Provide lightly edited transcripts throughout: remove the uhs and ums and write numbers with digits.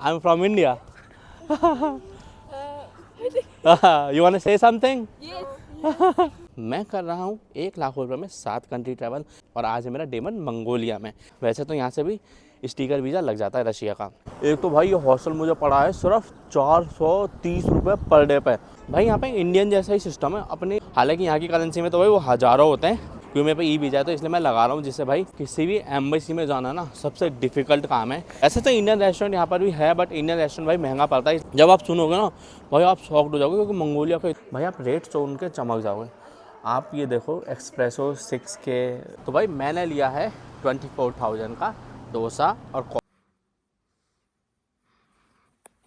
I am from India. You want to say something? Yes. मैं कर रहा हूँ 1 लाख रुपए में 7 कंट्री ट्रैवल और आज है मेरा डे 1 मंगोलिया में. वैसे तो यहाँ से भी स्टिकर वीज़ा लग जाता है रशिया का. एक तो भाई ये हॉस्टल मुझे पड़ा है सिर्फ 430 रुपये पर डे पे. भाई यहाँ पे इंडियन जैसा ही सिस्टम है अपने. हालांकि यहाँ की करेंसी में तो भाई वो हज़ारों होते हैं क्योंकि मेरे पे ई वीज़ा है तो इसलिए मैं लगा रहा हूँ. जिससे भाई किसी भी एम्बेसी में जाना ना सबसे डिफिकल्ट काम है. ऐसे तो इंडियन रेस्टोरेंट यहाँ पर भी है बट इंडियन रेस्टोरेंट भाई महंगा पड़ता है. जब आप सुनोगे ना भाई आप शॉक्ड हो जाओगे क्योंकि मंगोलिया का भाई आप रेट सुन के चमक जाओगे. आप ये देखो एक्सप्रेसो 6K. तो भाई मैंने लिया है 24,000 का डोसा और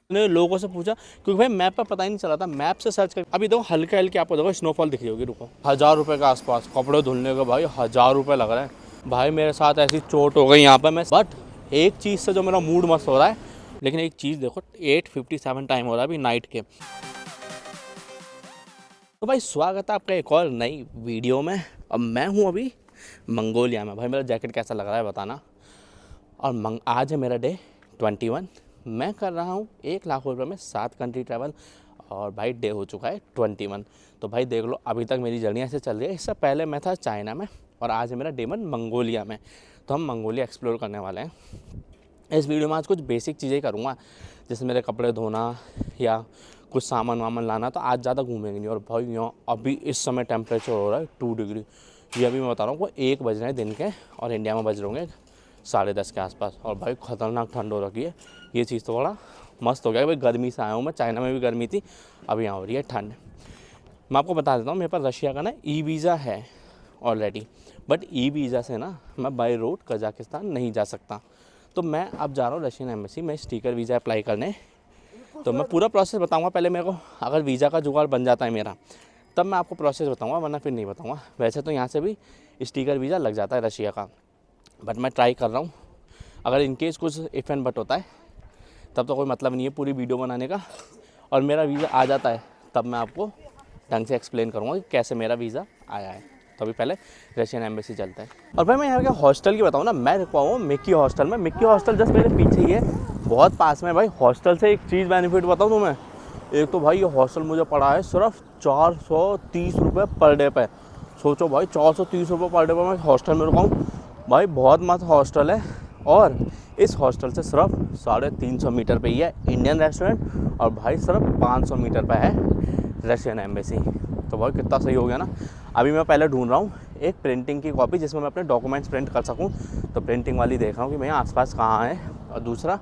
ने लोगों से पूछा क्योंकि भाई मैप पर पता ही नहीं चला था. मैप से सर्च कर अभी देखो हल्के हल्के आपको देखो स्नोफॉल दिख रही होगी. रुको 1,000 रुपये के आसपास कपड़े धुलने के भाई 1,000 रुपये लग रहे हैं. भाई मेरे साथ ऐसी चोट हो गई यहाँ पर मैं. बट एक चीज़ से जो मेरा मूड मस्त हो रहा है. लेकिन एक चीज़ देखो 8:57 टाइम हो रहा है अभी नाइट के. तो भाई स्वागत है आपका एक और नई वीडियो में. अब मैं हूँ अभी मंगोलिया में. भाई मेरा जैकेट कैसा लग रहा है बताना. और आज है मेरा डे 21. मैं कर रहा हूँ 1 लाख रुपये में 7 कंट्री ट्रैवल और भाई डे हो चुका है 21. तो भाई देख लो अभी तक मेरी जर्नी ऐसे चल रही है. इससे पहले मैं था चाइना में और आज है मेरा डे 1 मंगोलिया में. तो हम मंगोलिया एक्सप्लोर करने वाले हैं. इस वीडियो में आज कुछ बेसिक चीज़ें करूँगा जैसे मेरे कपड़े धोना या कुछ सामान वामान लाना. तो आज ज़्यादा घूमेंगे नहीं. और भाई यहाँ अभी इस समय टेम्परेचर हो रहा है 2 डिग्री. ये अभी मैं बता रहा हूँ वो 1 बज रहे हैं दिन के और इंडिया में बज रहे होंगे 10:30 के आसपास. और भाई ख़तरनाक ठंड हो रखी है. ये चीज़ तो बड़ा मस्त हो गया. भाई गर्मी से आया हूँ मैं. चाइना में भी गर्मी थी अभी यहाँ हो रही है ठंड. मैं आपको बता देता हूँ मेरे पास रशिया का ना ई वीज़ा है ऑलरेडी. बट ई वीज़ा से ना मैं बाई रोड कजाकिस्तान नहीं जा सकता. तो मैं अब जा रहा हूँ रशियन एम्बेसी में स्टिकर वीज़ा अप्लाई करने. तो मैं पूरा प्रोसेस बताऊँगा. पहले मेरे को अगर वीज़ा का जुगाड़ बन जाता है मेरा तब मैं आपको प्रोसेस बताऊँगा वरना फिर नहीं बताऊँगा. वैसे तो यहाँ से भी स्टिकर वीज़ा लग जाता है रशिया का. बट मैं ट्राई कर रहा हूँ. अगर इनकेस कुछ इफ़ एंड बट होता है तब तो कोई मतलब नहीं है पूरी वीडियो बनाने का. और मेरा वीज़ा आ जाता है तब मैं आपको ढंग से एक्सप्लेन करूँगा कि कैसे मेरा वीज़ा आया है. तो अभी पहले रशियन एम्बेसी चलता है. और भाई मैं यहाँ के हॉस्टल की बताऊँ ना. मैं रुका हूँ मिक्की हॉस्टल में. मिक्की हॉस्टल जस्ट मेरे पीछे ही है बहुत पास में. भाई हॉस्टल से एक चीज़ बेनिफिट बताऊँ तुम्हें. एक तो भाई ये हॉस्टल मुझे पड़ा है सिर्फ 430 रुपये पर डे पे. सोचो भाई 430 रुपये पर डे पर मैं हॉस्टल में रुका हूँ. भाई बहुत मस्त हॉस्टल है. और इस हॉस्टल से सिर्फ 350 मीटर पे ही है इंडियन रेस्टोरेंट और भाई सिर्फ 500 मीटर पे है रशियन एम्बेसी. तो भाई कितना सही हो गया ना. अभी मैं पहले ढूंढ रहा हूँ एक प्रिंटिंग की कॉपी जिसमें मैं अपने डॉक्यूमेंट्स प्रिंट कर सकूँ. तो प्रिंटिंग वाली देख रहा हूँ कि भैया आसपास कहाँ है. और दूसरा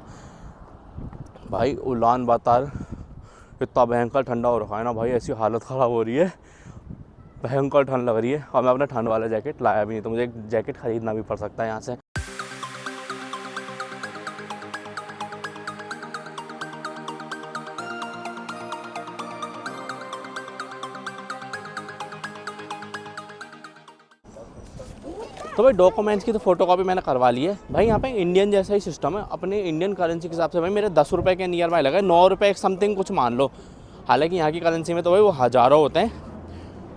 भाई उलान बातर इतना भयंकर ठंडा हो रखा है ना भाई. ऐसी हालत ख़राब हो रही है. भयंकर ठंड लग रही है. और मैं अपना ठंड वाला जैकेट लाया भी नहीं तो मुझे एक जैकेट ख़रीदना भी पड़ सकता है यहाँ से. तो भाई डॉक्यूमेंट्स की तो फोटोकॉपी मैंने करवा ली है. भाई यहाँ पे इंडियन जैसा ही सिस्टम है अपने इंडियन करेंसी के हिसाब से. भाई मेरे 10 रुपये के नियर बाय लगा 9 रुपये समथिंग कुछ मान लो. हालांकि यहाँ की करेंसी में तो भाई वो हज़ारों होते हैं.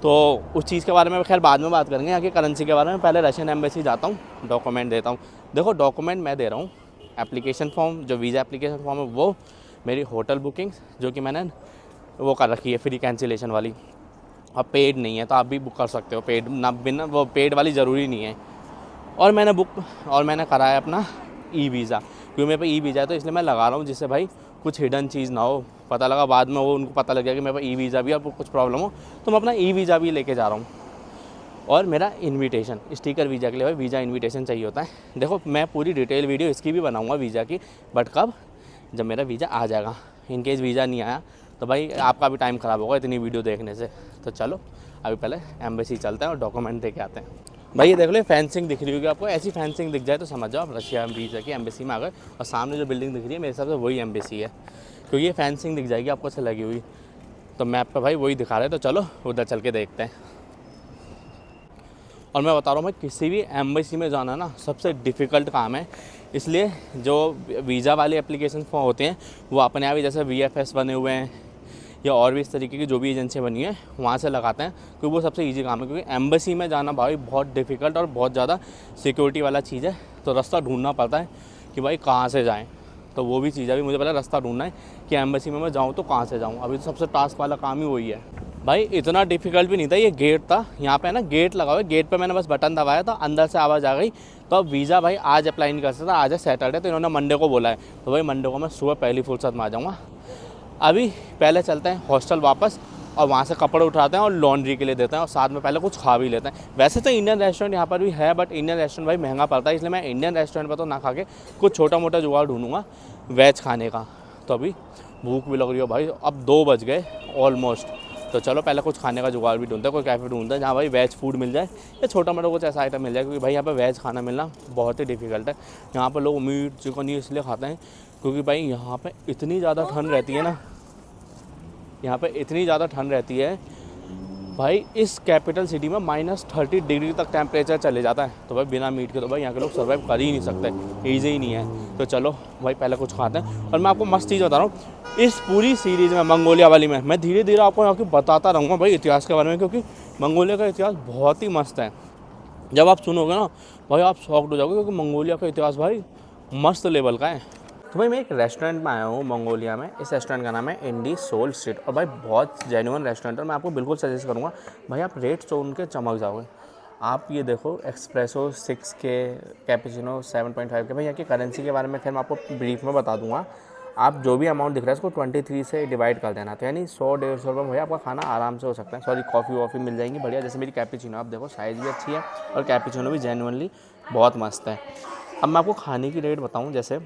तो उस चीज़ के बारे में खैर बाद में बात करेंगे. यहाँ की करेंसी के बारे में पहले रशियन एम्बेसी जाता हूँ डॉक्यूमेंट देता हूँ. देखो डॉक्यूमेंट मैं दे रहा हूँ एप्लीकेशन फॉर्म जो वीज़ा एप्लीकेशन फॉर्म है वो, मेरी होटल बुकिंग्स जो कि मैंने वो कर रखी है फ्री कैंसिलेशन वाली. अब पेड नहीं है तो आप भी बुक कर सकते हो. पेड ना बिना वो पेड वाली ज़रूरी नहीं है. और मैंने कराया अपना ई वीज़ा क्योंकि मेरे पे ई वीज़ा है तो इसलिए मैं लगा रहा हूँ जिससे भाई कुछ हिडन चीज़ ना हो. पता लगा बाद में वो उनको पता लग गया कि मेरे पास ई वीज़ा भी है और कुछ प्रॉब्लम हो तो मैं अपना ई वीज़ा भी लेके जा रहा हूँ. और मेरा इनविटेशन स्टिकर वीज़ा के लिए भाई वीज़ा इनविटेशन चाहिए होता है. देखो मैं पूरी डिटेल वीडियो इसकी भी बनाऊँगा वीज़ा की. बट कब जब मेरा वीज़ा आ जाएगा. इनकेस वीज़ा नहीं आया तो भाई आपका भी टाइम ख़राब होगा इतनी वीडियो देखने से. तो चलो अभी पहले एम्बेसी चलते हैं और डॉक्यूमेंट दे के आते हैं. भाई ये देख लो फेंसिंग दिख रही होगी आपको. ऐसी फेंसिंग दिख जाए तो समझ जाओ आप रशिया वीज़ा की एम्बेसी में आ गए. और सामने जो बिल्डिंग दिख रही है मेरे हिसाब से वही एम्बेसी है क्योंकि ये फेंसिंग दिख जाएगी आपको से लगी हुई. तो मैप पे भाई वही दिखा रहे हैं. तो चलो उधर चल के देखते हैं. और मैं बता रहा हूँ भाई किसी भी एम्बेसी में जाना ना सबसे डिफ़िकल्ट काम है. इसलिए जो वीज़ा वाले एप्लीकेशन फॉर्म होते हैं वो अपने आप ही जैसे VFS बने हुए हैं या और भी इस तरीके की जो भी एजेंसियाँ बनी हैं वहाँ से लगाते हैं क्योंकि वो सबसे इजी काम है. क्योंकि एम्बेसी में जाना भाई बहुत डिफ़िकल्ट और बहुत ज़्यादा सिक्योरिटी वाला चीज़ है. तो रास्ता ढूंढना पड़ता है कि भाई कहाँ से जाएं. तो वो भी चीज़ है, अभी मुझे पहले रास्ता ढूंढना है कि एम्बेसी में मैं जाऊँ तो कहाँ से जाऊँ। अभी तो सबसे टास्क वाला काम ही वही है भाई। इतना डिफिकल्ट भी नहीं था, ये गेट था, यहाँ पे ना गेट लगा हुआ है, गेट पे मैंने बस बटन दबाया था, अंदर से आवाज़ आ गई। तो अब वीज़ा भाई आज अप्लाई नहीं कर सकता, आज है सैटरडे, तो इन्होंने मंडे को बोला है। तो भाई मंडे को मैं सुबह पहली फुर्सत में आ जाऊँगा। अभी पहले चलते हैं हॉस्टल वापस, और वहाँ से कपड़े उठाते हैं और लॉन्ड्री के लिए देते हैं, और साथ में पहले कुछ खा भी लेते हैं। वैसे तो इंडियन रेस्टोरेंट यहाँ पर भी है, बट इंडियन रेस्टोरेंट भाई महंगा पड़ता है, इसलिए मैं इंडियन रेस्टोरेंट पर तो ना खा के कुछ छोटा मोटा जुगाड़ ढूंढूंगा वेज खाने का। तो अभी भूख भी लग रही हो भाई, अब 2 बज गए ऑलमोस्ट। तो चलो पहले कुछ खाने का जुगाड़ भी ढूंढते हैं, कोई कैफ़े ढूंढते हैं जहाँ भाई वेज फूड मिल जाए, या छोटा मोटा कुछ ऐसा आइटम मिल जाए, क्योंकि भाई यहाँ पे वेज खाना मिलना बहुत ही डिफिकल्ट है। यहाँ पर लोग मीट चिकन ये इसलिए खाते हैं क्योंकि भाई यहाँ पे इतनी ज़्यादा ठंड रहती है ना, यहाँ पे इतनी ज़्यादा ठंड रहती है भाई, इस कैपिटल सिटी में -30 डिग्री तक टेम्परेचर चले जाता है। तो भाई बिना मीट के तो भाई यहाँ के लोग सर्वाइव कर ही नहीं सकते, ईजी ही नहीं है। तो चलो भाई पहले कुछ खाते हैं। और मैं आपको मस्त चीज़ बता रहा हूँ, इस पूरी सीरीज़ में मंगोलिया वाली में मैं धीरे धीरे आपको यहाँ की बताता रहूँगा भाई इतिहास के बारे में, क्योंकि मंगोलिया का इतिहास बहुत ही मस्त है। जब आप सुनोगे ना भाई आप शॉक्ड हो जाओगे, क्योंकि मंगोलिया का इतिहास भाई मस्त लेवल का है। तो भाई मैं एक रेस्टोरेंट में आया हूँ मंगोलिया में, इस रेस्टोरेंट का नाम है इंडी सोल स्ट्रीट, और भाई बहुत जेन्युइन रेस्टोरेंट है। मैं आपको बिल्कुल सजेस्ट करूँगा भाई, आप रेट सुन के चमक जाओगे। आप ये देखो, एक्सप्रेसो 6K, कैपेचिनो 7.5K। भाई यहाँ की करेंसी के बारे में खैर मैं आपको ब्रीफ में बता दूँगा। आप जो भी अमाउंट दिख रहा है इसको 23 से डिवाइड कर देना, तो यानी 100-150 रुपये में भाई आपका खाना आराम से हो सकता है। सॉरी, कॉफ़ी वॉफ़ी मिल जाएंगी बढ़िया। जैसे मेरी कैपेचिनो आप देखो, साइज़ भी अच्छी है और कैपेचिनो भी जेन्युइनली बहुत मस्त है। अब मैं आपको खाने की रेट बताऊँ, जैसे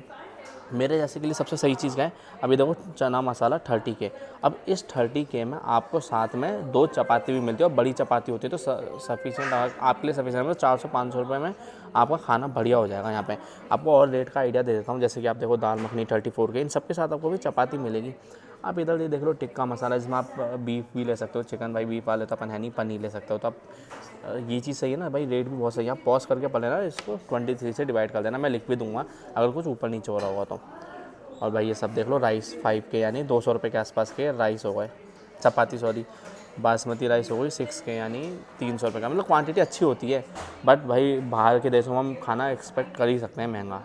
मेरे जैसे के लिए सबसे सही चीज़ क्या है, अभी देखो चना मसाला 30K। अब इस 30K में आपको साथ में 2 चपाती भी मिलती है, और बड़ी चपाती होती है, तो सफिशिएंट आपके लिए सफिशिएंट है। 400-500 रुपये में आपका खाना बढ़िया हो जाएगा। यहाँ पे आपको और रेट का आइडिया दे देता हूँ, जैसे कि आप देखो दाल मखनी 34K, इन सबके साथ आपको भी चपाती मिलेगी। आप इधर ये देख लो टिक्का मसाला, जिसमें आप बीफ भी ले सकते हो, चिकन भाई बीफ वाले तो अपन है नहीं, पनीर ले सकते हो। तो आप ये चीज़ सही है ना भाई, रेट भी बहुत सही है। आप पॉज करके पढ़ लेना, इसको 23 से डिवाइड कर देना, मैं लिख भी दूंगा अगर कुछ ऊपर नीचे हो रहा होगा तो। और भाई ये सब देख लो, राइस 5K यानी 200 रुपये के आसपास के राइस हो गए, चपाती सॉरी बासमती राइस हो गई 6K यानी 300 रुपये का। मतलब क्वांटिटी अच्छी होती है, बट भाई बाहर के देशों में हम खाना एक्सपेक्ट कर ही सकते हैं महंगा।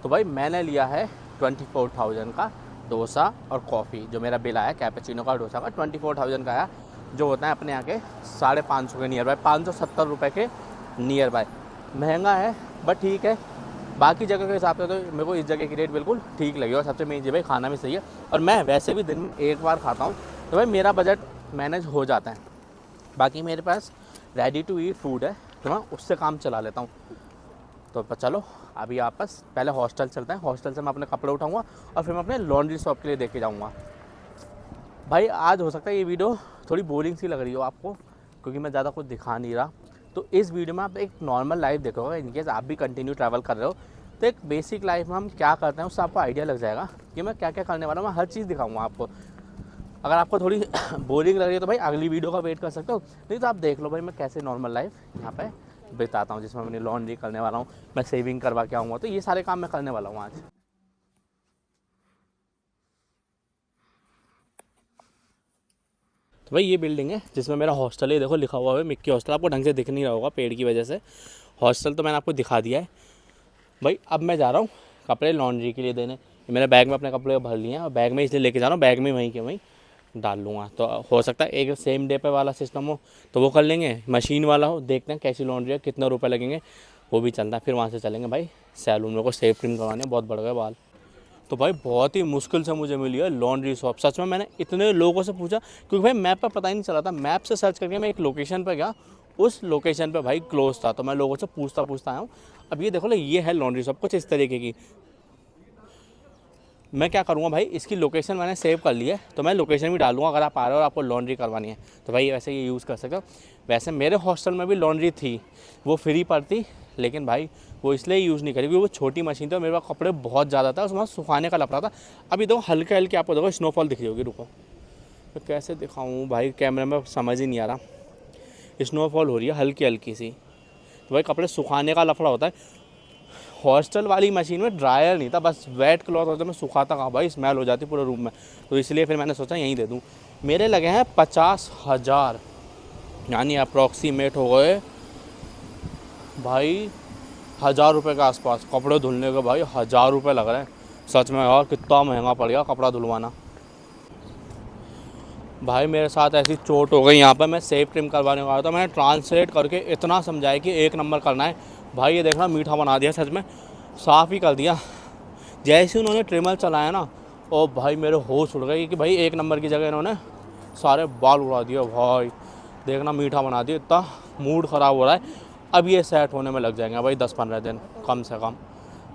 तो भाई मैंने लिया है 24,000 का डोसा और कॉफ़ी। जो मेरा बिल आया कैपेचिनो का डोसा का 24,000 का आया, जो होता है अपने यहाँ के 550 के नियर बाय, 570 रुपये के नियर बाय। महंगा है बट ठीक है, बाकी जगह के हिसाब से तो मेरे को इस जगह की रेट बिल्कुल ठीक लगी। और सबसे मेन चीज़ भाई खाना भी सही है, और मैं वैसे भी दिन में एक बार खाता हूँ, तो भाई मेरा बजट मैनेज हो जाता है। बाकी मेरे पास रेडी टू ईट फूड है, तो मैं उससे काम चला लेता हूँ। तो चलो अभी आपस पहले हॉस्टल चलते हैं, हॉस्टल से मैं अपने कपड़े उठाऊँगा और फिर मैं अपने लॉन्ड्री शॉप के लिए देखे जाऊँगा। भाई आज हो सकता है ये वीडियो थोड़ी बोरिंग सी लग रही हो आपको, क्योंकि मैं ज़्यादा कुछ दिखा नहीं रहा। तो इस वीडियो में आप एक नॉर्मल लाइफ देखोगे, इनकेस आप भी कंटिन्यू ट्रैवल कर रहे हो, तो एक बेसिक लाइफ में हम क्या करते हैं उससे आपको आइडिया लग जाएगा कि मैं क्या क्या करने वाला हूँ। मैं हर चीज़ दिखाऊंगा आपको। अगर आपको थोड़ी बोरिंग लग रही है तो भाई अगली वीडियो का वेट कर सकते हो, नहीं तो आप देख लो भाई मैं कैसे नॉर्मल लाइफ यहाँ पे बिताता हूँ, जिसमें अपनी लॉन्ड्री करने वाला हूँ, मैं सेविंग करवा के आऊँगा। तो ये सारे काम मैं करने वाला हूँ आज। तो भाई ये बिल्डिंग है जिसमें मेरा हॉस्टल है, देखो लिखा हुआ है मिक्की हॉस्टल। आपको ढंग से दिख नहीं रहा होगा पेड़ की वजह से। हॉस्टल तो मैंने आपको दिखा दिया है भाई। अब मैं जा रहा हूँ कपड़े लॉन्ड्री के लिए देने। मेरे बैग में अपने कपड़े भर लिए हैं, और बैग में इसलिए लेके जा रहा हूँ, बैग में वहीं के वहीं डाल लूँगा। तो हो सकता है एक सेम डे पे वाला सिस्टम हो तो वो कर लेंगे, मशीन वाला हो देखते हैं कैसी लॉन्ड्री है, कितने रुपये लगेंगे वो भी चलता है। फिर वहाँ से चलेंगे भाई सैलून, मेरे को सेफ ट्रिम करवाने बहुत बढ़ गए बाल। तो भाई बहुत ही मुश्किल से मुझे मिली है लॉन्ड्री शॉप। सच में मैंने इतने लोगों से पूछा, क्योंकि भाई मैप पर पता ही नहीं चला था। मैप से सर्च करके मैं एक लोकेशन पर गया, उस लोकेशन पे भाई क्लोज था। तो मैं लोगों से पूछता आया हूँ। अब ये देखो ना, ये है लॉन्ड्री शॉप कुछ इस तरीके की। मैं क्या करूँगा भाई, इसकी लोकेशन मैंने सेव कर ली है, तो मैं लोकेशन भी डालूंगा। अगर आप आ रहे हो और आपको लॉन्ड्री करवानी है तो भाई वैसे ये यूज़ कर सकते हो। वैसे मेरे हॉस्टल में भी लॉन्ड्री थी, वो फ्री पड़ती, लेकिन भाई वो इसलिए यूज़ नहीं करी क्योंकि वो छोटी मशीन थी और मेरे पास कपड़े बहुत ज़्यादा था, उसमें सुखाने का लफड़ा था। अभी देखो हल्के हल्के आपको देखो स्नोफॉल दिख रही होगी, रुको तो कैसे दिखाऊँ भाई, कैमरे में समझ ही नहीं आ रहा। स्नोफॉल हो रही है हल्की हल्की सी, तो भाई कपड़े सुखाने का लफड़ा होता है। हॉस्टल वाली मशीन में ड्रायर नहीं था, बस वेट क्लॉथ होता, मैं सुखाता कहाँ भाई, स्मेल हो जाती पूरे रूम में। तो इसलिए फिर मैंने सोचा यहीं दे दूँ। मेरे लगे हैं 50,000, यानी अप्रॉक्सीमेट हो गए भाई 1000 रुपये के आसपास कपड़े धुलने के भाई 1000 रुपये लग रहे हैं। सच में यार कितना महंगा पड़ गया कपड़ा धुलवाना। भाई मेरे साथ ऐसी चोट हो गई यहाँ पर, मैं सेब ट्रिम करवाने वाला था, मैंने ट्रांसलेट करके इतना समझाया कि 1 नंबर करना है। भाई ये देखना मीठा बना दिया, सच में साफ़ ही कर दिया। जैसे उन्होंने ट्रिमर चलाया ना, ओ भाई मेरे होश उड़ गए कि भाई 1 नंबर की जगह इन्होंने सारे बाल उड़ा दिए। भाई देखना मीठा बना दिया, इतना मूड ख़राब हो रहा है। अब ये सेट होने में लग जाएंगे भाई 10-15 दिन कम से कम।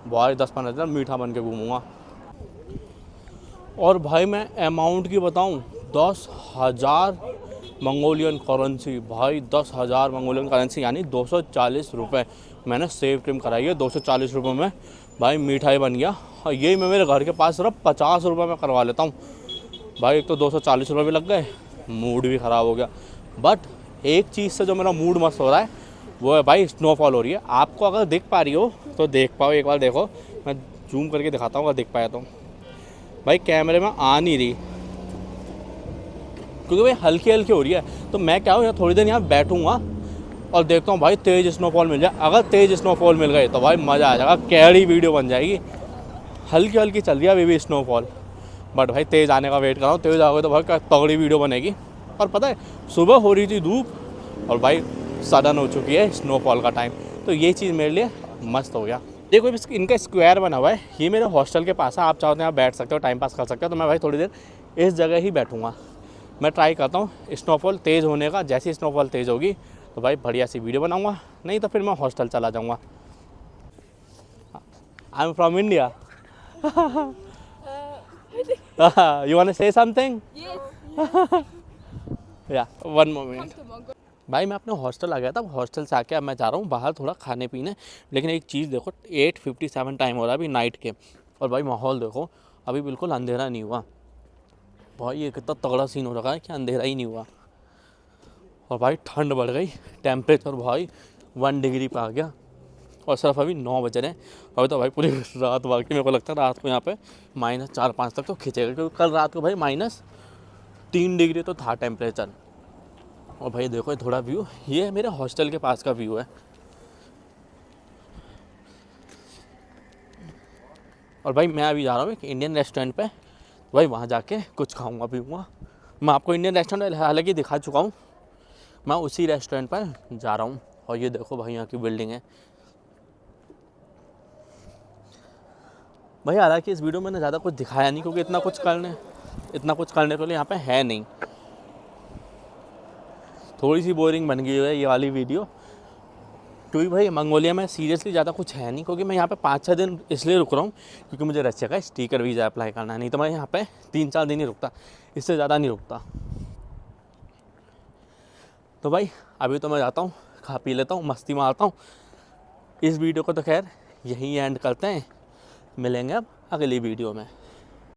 भाई 10-15 दिन मीठा बन के घूमूँगा। और भाई मैं अमाउंट की बताऊँ, 10,000 मंगोलियन करेंसी। भाई 10,000 मंगोलियन करेंसी यानी 240 रुपये मैंने सेव ट्रिम कराई है। 240 रुपये में भाई मिठाई बन गया। और यही मैं मेरे घर के पास सिर्फ 50 रुपये में करवा लेता हूँ। भाई एक तो 240 रुपये भी लग गए, मूड भी ख़राब हो गया। बट एक चीज़ से जो मेरा मूड मस्त हो रहा है वो है भाई स्नोफॉल हो रही है। आपको अगर दिख पा रही हो तो देख पाओ, एक बार देखो, मैं जूम करके दिखाता हूँ अगर दिख पाया तो। भाई कैमरे में आ नहीं रही क्योंकि भाई हल्की हल्की हो रही है। तो मैं क्या हूँ यहाँ थोड़ी देर यहाँ बैठूँगा और देखता हूँ भाई तेज़ स्नोफॉल मिल जाए। अगर तेज़ स्नोफॉल मिल गई तो भाई मज़ा आ जाएगा, कैडी वीडियो बन जाएगी। हल्की हल्की चल रही है अभी भी स्नोफॉल, बट भाई तेज़ आने का वेट कर रहा हूँ। तेज़ आ गई तो भाई तगड़ी वीडियो बनेगी। और पता है सुबह हो रही थी धूप और भाई सडन हो चुकी है स्नोफॉल का टाइम। तो ये चीज़ मेरे लिए मस्त हो गया। देखो इनका स्क्वायर बना हुआ है, ये मेरे हॉस्टल के पास है। आप चाहो तो यहाँ बैठ सकते हो, टाइम पास कर सकते हो। तो मैं भाई थोड़ी देर इस जगह ही बैठूँगा। मैं ट्राई करता हूँ स्नोफॉल तेज़ होने का। जैसी स्नोफॉल तेज़ होगी तो भाई बढ़िया सी वीडियो बनाऊँगा, नहीं तो फिर मैं हॉस्टल चला जाऊँगा। I am from India. You want to say something? Yes. Yeah, one moment. Come to Mongo. भाई मैं अपने हॉस्टल आ गया था। हॉस्टल से आके अब मैं जा रहा हूँ बाहर थोड़ा खाने पीने। लेकिन एक चीज़ देखो, 8:57 टाइम हो रहा है अभी नाइट के। और भाई माहौल देखो, अभी बिल्कुल अंधेरा नहीं हुआ। भाई ये कितना तगड़ा सीन हो रखा है कि अंधेरा ही नहीं हुआ। और भाई ठंड बढ़ गई, टेम्परेचर भाई 1 डिग्री पे आ गया। और सिर्फ अभी 9 बज रहे हैं। अभी तो भाई पूरी रात बाकी, मेरे को लगता है रात को यहाँ पे -4-5 तक तो खींचेगा, क्योंकि कल रात को भाई -3 डिग्री तो था टेम्परेचर। और भाई देखो थोड़ा व्यू, ये मेरे हॉस्टल के पास का व्यू है। और भाई मैं अभी जा रहा हूँ एक इंडियन रेस्टोरेंट पे। भाई वहाँ जाके कुछ खाऊंगा पीऊँगा। मैं आपको इंडियन रेस्टोरेंट हालांकि दिखा चुका हूँ, मैं उसी रेस्टोरेंट पर जा रहा हूँ। और ये देखो भाई यहाँ की बिल्डिंग है। भाई हालांकि इस वीडियो में ज़्यादा कुछ दिखाया नहीं, क्योंकि इतना कुछ करने के लिए यहाँ पे है नहीं। थोड़ी सी बोरिंग बन गई है ये वाली वीडियो, क्योंकि भाई मंगोलिया में सीरियसली ज़्यादा कुछ है नहीं। क्योंकि मैं यहाँ पे 5-6 दिन इसलिए रुक रहा हूँ क्योंकि मुझे रशिया का स्टिकर वीज़ा अप्लाई करना है। नहीं तो मैं यहाँ पे 3-4 दिन ही रुकता, इससे ज़्यादा नहीं रुकता। तो भाई अभी तो मैं जाता हूँ, खा पी लेता हूँ, मस्ती मारता हूँ। इस वीडियो को तो खैर यहीं एंड करते हैं, मिलेंगे अब अगली वीडियो में।